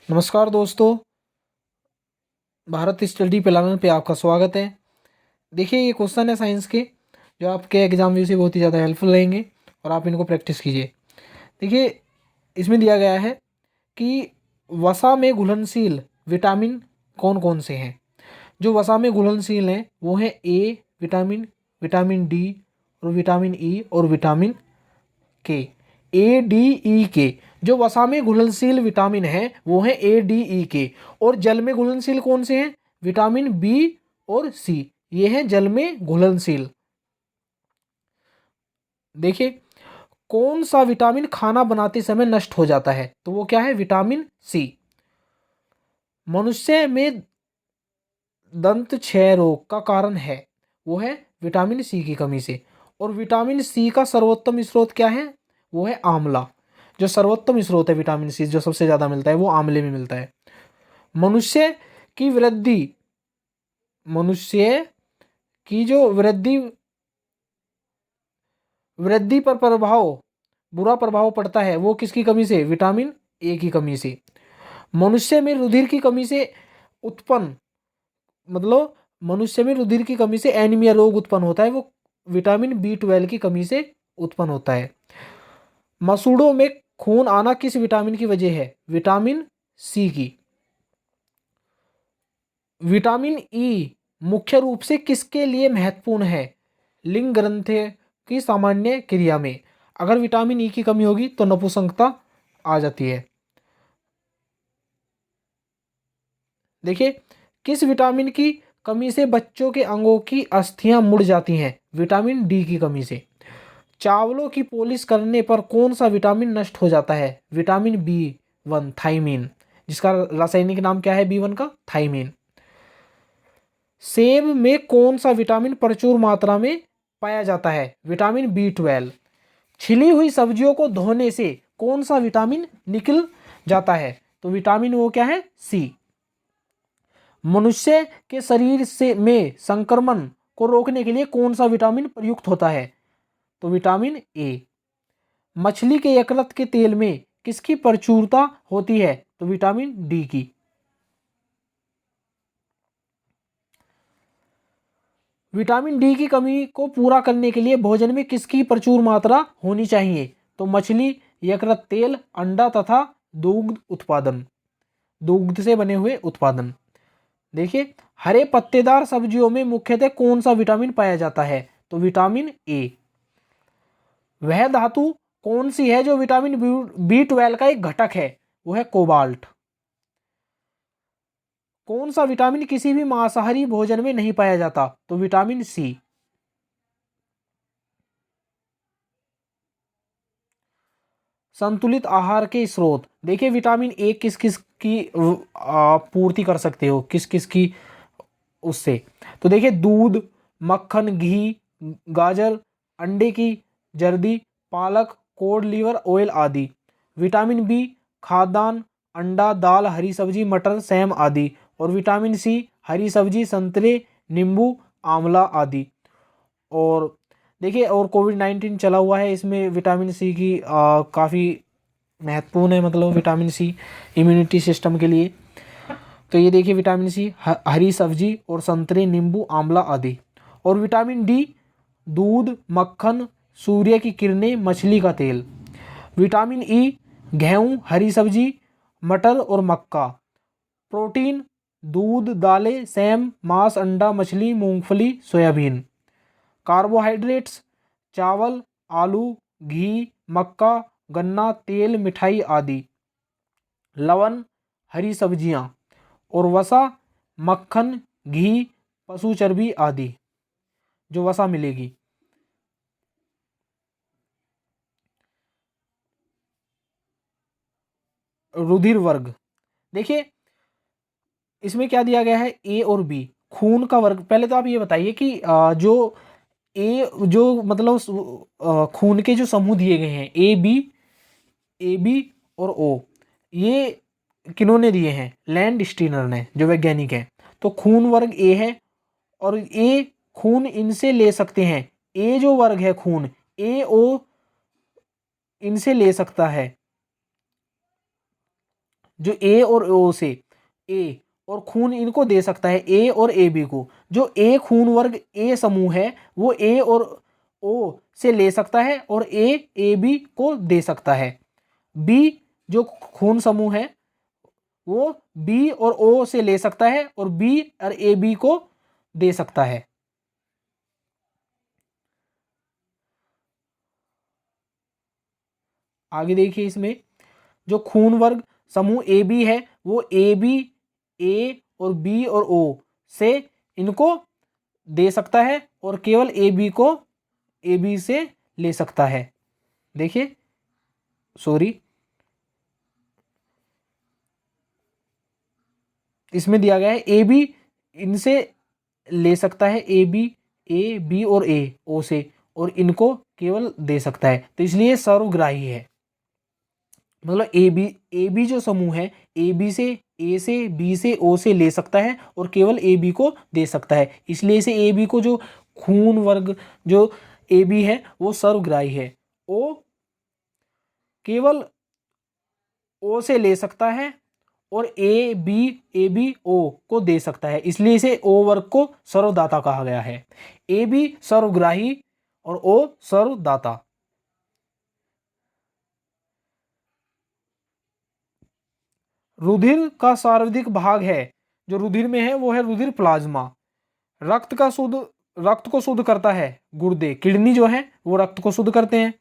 नमस्कार दोस्तों, Bharat study planner पे आपका स्वागत है। देखिए, ये क्वेश्चन है साइंस के जो आपके एग्जाम व्यू से बहुत ही ज़्यादा हेल्पफुल रहेंगे और आप इनको प्रैक्टिस कीजिए। देखिए, इसमें दिया गया है कि वसा में घुलनशील विटामिन कौन कौन से हैं। जो वसा में घुलनशील हैं वो हैं ए विटामिन, विटामिन डी और विटामिन ई और विटामिन के। ए डी ई के जो वसा में घुलनशील विटामिन है वो है ए डी ई के। और जल में घुलनशील कौन से हैं? विटामिन बी और सी, ये हैं जल में घुलनशील। देखिए, कौन सा विटामिन खाना बनाते समय नष्ट हो जाता है? तो वो क्या है? Vitamin C. मनुष्य में दंत क्षय रोग का कारण है वो है विटामिन सी की कमी से। और विटामिन सी का सर्वोत्तम स्रोत क्या है? वो है आंवला। जो सर्वोत्तम स्रोत है विटामिन सी, जो सबसे ज्यादा मिलता है, वो आंवले में मिलता है। मनुष्य की वृद्धि मनुष्य की जो वृद्धि वृद्धि पर बुरा प्रभाव पड़ता है वो किसकी कमी से? विटामिन ए की कमी से। मनुष्य में रुधिर की कमी से उत्पन्न मतलब मनुष्य में रुधिर की कमी से एनीमिया रोग उत्पन्न होता है, वो विटामिन बी 12 की कमी से उत्पन्न होता है। मसूड़ों में खून आना किस विटामिन की वजह है? विटामिन सी की। विटामिन ई मुख्य रूप से किसके लिए महत्वपूर्ण है? लिंग ग्रंथि की सामान्य क्रिया में। अगर विटामिन ई की कमी होगी तो नपुंसकता आ जाती है। देखिए, किस विटामिन की कमी से बच्चों के अंगों की अस्थियां मुड़ जाती हैं? विटामिन डी की कमी से। चावलों की पॉलिश करने पर कौन सा विटामिन नष्ट हो जाता है? विटामिन बी 1 थाइमीन, जिसका रासायनिक नाम क्या है बी 1 का? थाइमीन। सेब में कौन सा विटामिन प्रचुर मात्रा में पाया जाता है? Vitamin B 12। छिली हुई सब्जियों को धोने से कौन सा विटामिन निकल जाता है? तो विटामिन वो क्या है? सी। मनुष्य के शरीर से में संक्रमण को रोकने के लिए कौन सा विटामिन प्रयुक्त होता है? तो विटामिन ए। मछली के यकृत के तेल में किसकी प्रचुरता होती है? तो विटामिन डी की। विटामिन डी की कमी को पूरा करने के लिए भोजन में किसकी प्रचुर मात्रा होनी चाहिए? तो मछली, यकृत तेल, अंडा तथा दुग्ध से बने हुए उत्पादन। देखिए, हरे पत्तेदार सब्जियों में मुख्यतः कौन सा विटामिन पाया जाता है? तो विटामिन ए। वह धातु कौन सी है जो विटामिन बी 12 का एक घटक है? वो है कोबाल्ट। कौन सा विटामिन किसी भी मांसाहारी भोजन में नहीं पाया जाता? तो विटामिन सी। संतुलित आहार के स्रोत। देखिए, विटामिन ए किस किस की पूर्ति कर सकते हो, किस किस की उससे? तो देखिए, दूध, मक्खन, घी, गाजर, अंडे की जर्दी, पालक, कोड लीवर ऑयल आदि। विटामिन बी खाद्यान्न, अंडा, दाल, हरी सब्जी, मटर, सेम आदि। और विटामिन सी हरी सब्जी, संतरे, नींबू, आंवला आदि। और देखिए, और कोविड-19 चला हुआ है, इसमें विटामिन सी की काफ़ी महत्वपूर्ण है, मतलब विटामिन सी इम्यूनिटी सिस्टम के लिए। तो ये देखिए, विटामिन सी हरी सब्जी और संतरे, नींबू, आंवला आदि। और विटामिन डी दूध, मक्खन, सूर्य की किरणें, मछली का तेल। विटामिन ई गेहूँ, हरी सब्जी, मटर और मक्का। प्रोटीन दूध, दालें, सेम, मांस, अंडा, मछली, मूंगफली, सोयाबीन। कार्बोहाइड्रेट्स चावल, आलू, घी, मक्का, गन्ना, तेल, मिठाई आदि। लवण हरी सब्जियां। और वसा मक्खन, घी, पशु चर्बी आदि, जो वसा मिलेगी। रुधिर वर्ग। देखिए, इसमें क्या दिया गया है? ए और बी खून का वर्ग। पहले तो आप ये बताइए कि जो ए जो मतलब खून के जो समूह दिए गए हैं ए बी और ओ, ये किन्होंने दिए हैं? लैंड स्टीनर ने, जो वैज्ञानिक हैं। तो खून वर्ग ए है और ए खून इनसे ले सकते हैं। ए जो वर्ग है खून, ए ओ इनसे ले सकता है। जो ए और ओ से, ए और खून इनको दे सकता है, ए और ए बी को। जो ए खून वर्ग ए समूह है वो ए और ओ से ले सकता है और ए बी को दे सकता है। बी जो खून समूह है वो बी और ओ से ले सकता है और बी और ए बी को दे सकता है। आगे देखिए, इसमें जो खून वर्ग समूह ए बी है वो ए बी, ए और बी और ओ से इनको दे सकता है और केवल ए बी को ए बी से ले सकता है। देखिए, सॉरी, इसमें दिया गया है ए बी इनसे ले सकता है, ए बी और ए ओ से, और इनको केवल दे सकता है, तो इसलिए सर्वग्राही है। मतलब ए बी जो समूह है ए बी से, ए से, बी से, ओ से ले सकता है और केवल ए बी को दे सकता है, इसलिए इसे ए बी को जो खून वर्ग जो ए बी है वो सर्वग्राही है। ओ केवल ओ से ले सकता है और ए बी ओ को दे सकता है, इसलिए इसे ओ वर्ग को सर्वदाता कहा गया है। ए बी सर्वग्राही और ओ सर्वदाता। रुधिर का सर्वाधिक भाग है जो रुधिर में है वो है रुधिर प्लाज्मा। रक्त को शुद्ध करता है गुर्दे, किडनी जो है वो रक्त को शुद्ध करते हैं।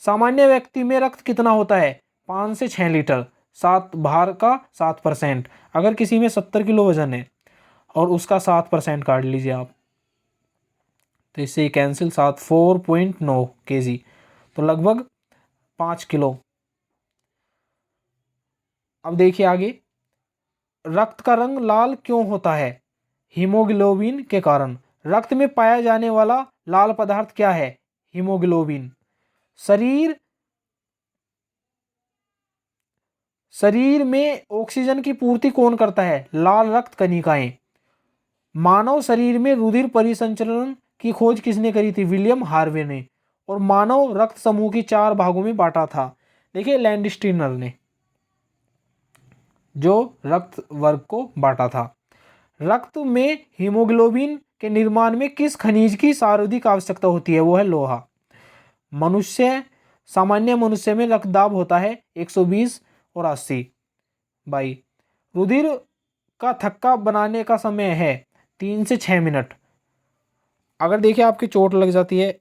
सामान्य व्यक्ति में रक्त कितना होता है? 5 से 6 लीटर, 7 भार का 7%। अगर किसी में 70 किलो वजन है और उसका 7% काट लीजिए आप, तो इससे कैंसिल, 7 4.9 kg, तो लगभग 5 किलो। अब देखिए आगे, रक्त का रंग लाल क्यों होता है? हीमोग्लोबिन के कारण। रक्त में पाया जाने वाला लाल पदार्थ क्या है? हीमोग्लोबिन। शरीर में ऑक्सीजन की पूर्ति कौन करता है? लाल रक्त कणिकाएं। मानव शरीर में रुधिर परिसंचरण की खोज किसने करी थी? विलियम हार्वे ने। और मानव रक्त समूह की 4 भागों में बांटा था, देखिए लैंडस्टीनर ने, जो रक्त वर्ग को बांटा था। रक्त में हीमोग्लोबिन के निर्माण में किस खनिज की सर्वाधिक आवश्यकता होती है? वो है लोहा। सामान्य मनुष्य में रक्तदाब होता है 120 और 80 बाई। रुधिर का थक्का बनाने का समय है 3 से 6 मिनट। अगर देखिए आपकी चोट लग जाती है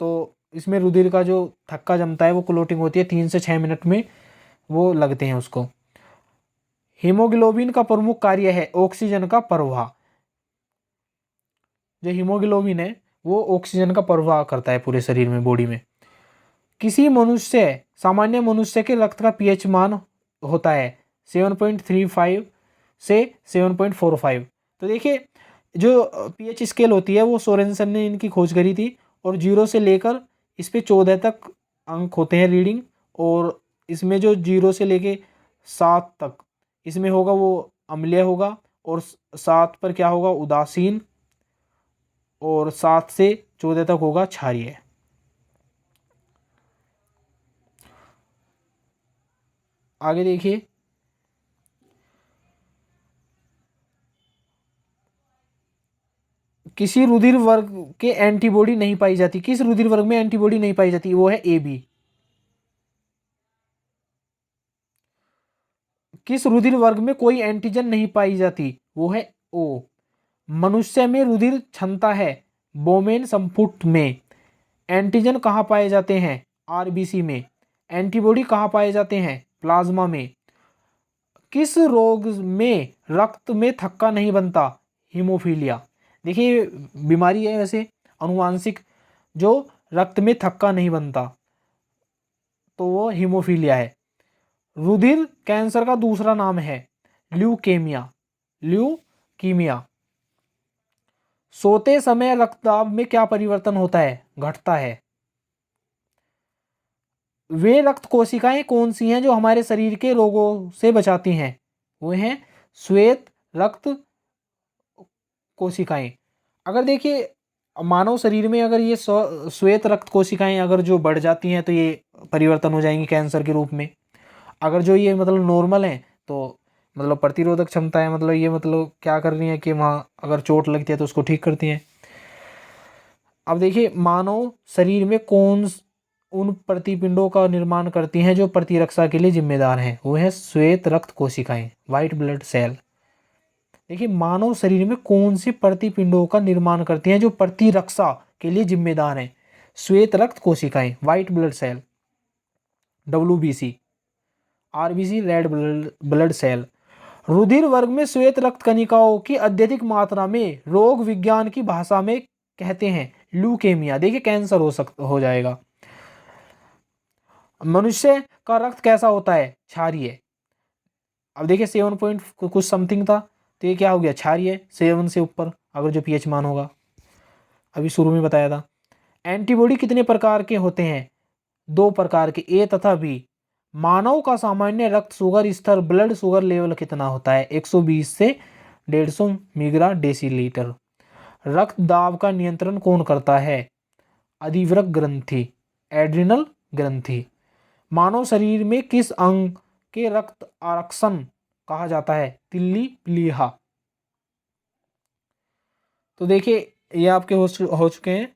तो इसमें रुधिर का जो थक्का जमता है वो क्लोटिंग होती है, 3 से 6 मिनट में वो लगते हैं उसको। हीमोग्लोबिन का प्रमुख कार्य है ऑक्सीजन का प्रवाह। जो हीमोग्लोबिन है वो ऑक्सीजन का प्रवाह करता है पूरे शरीर में, बॉडी में। सामान्य मनुष्य के रक्त का पीएच मान होता है 7.35 से 7.45। तो देखिए, जो पीएच स्केल होती है वो सोरेनसन ने इनकी खोज करी थी, और 0 से लेकर इस पे 14 तक अंक होते हैं रीडिंग, और इसमें जो 0 से लेके 7 तक इसमें होगा वो अम्लीय होगा, और 7 पर क्या होगा? उदासीन, और 7 से 14 तक होगा क्षारीय। आगे देखिए, किसी रुधिर वर्ग के एंटीबॉडी नहीं पाई जाती। किस रुधिर वर्ग में एंटीबॉडी नहीं पाई जाती? वो है ए बी। किस रुधिर वर्ग में कोई एंटीजन नहीं पाई जाती? वो है ओ। मनुष्य में रुधिर क्षमता है बोमेन संपुट में। एंटीजन कहाँ पाए जाते हैं? आरबीसी में। एंटीबॉडी कहाँ पाए जाते हैं? प्लाज्मा में। किस रोग में रक्त में थक्का नहीं बनता? हीमोफीलिया। देखिए बीमारी है वैसे अनुवांशिक, जो रक्त में थक्का नहीं बनता, तो वो हीमोफीलिया है। रुधिर कैंसर का दूसरा नाम है ल्यूकीमिया। सोते समय रक्तदाब में क्या परिवर्तन होता है? घटता है। वे रक्त कोशिकाएं कौन सी हैं जो हमारे शरीर के रोगों से बचाती हैं? वो हैं श्वेत रक्त कोशिकाएं। अगर देखिए मानव शरीर में अगर ये श्वेत रक्त कोशिकाएं अगर जो बढ़ जाती हैं तो ये परिवर्तन हो जाएंगी कैंसर के रूप में। अगर जो ये मतलब नॉर्मल हैं तो मतलब प्रतिरोधक क्षमता है, मतलब ये मतलब क्या कर रही है कि वहाँ अगर चोट लगती है तो उसको ठीक करती हैं। अब देखिए मानव शरीर में कौन उन प्रतिपिंडों का निर्माण करती हैं जो प्रतिरक्षा के लिए जिम्मेदार हैं, वो है श्वेत रक्त कोशिकाएं, व्हाइट ब्लड सेल। देखिए मानव शरीर में कौन सी प्रतिपिंडों का निर्माण करती हैं जो प्रतिरक्षा के लिए जिम्मेदार हैं, श्वेत रक्त कोशिकाएं, white blood cell, WBC, RBC, red blood cell. रुधिर वर्ग में श्वेत रक्त कणिकाओं की अत्यधिक मात्रा में रोग विज्ञान की भाषा में कहते हैं ल्यूकेमिया। देखिए कैंसर हो जाएगा। मनुष्य का रक्त कैसा होता है, क्षारीय। अब देखिए 7 पॉइंट कुछ समथिंग था, तो ये क्या हो गया, क्षारीय, 7 से ऊपर अगर जो पीएच मान होगा, अभी शुरू में बताया था। एंटीबॉडी कितने प्रकार के होते हैं, 2 प्रकार के, ए तथा बी। मानव का सामान्य रक्त शुगर स्तर, ब्लड शुगर लेवल कितना होता है, 120 से 150 मिलीग्राम डेसीलीटर। रक्त दाब का नियंत्रण कौन करता है, अधिवृक्क ग्रंथि, एड्रिनल ग्रंथि। मानव शरीर में किस अंग के रक्त आरक्षण कहा जाता है, तिल्ली प्लीहा। तो देखिए ये आपके हो चुके हैं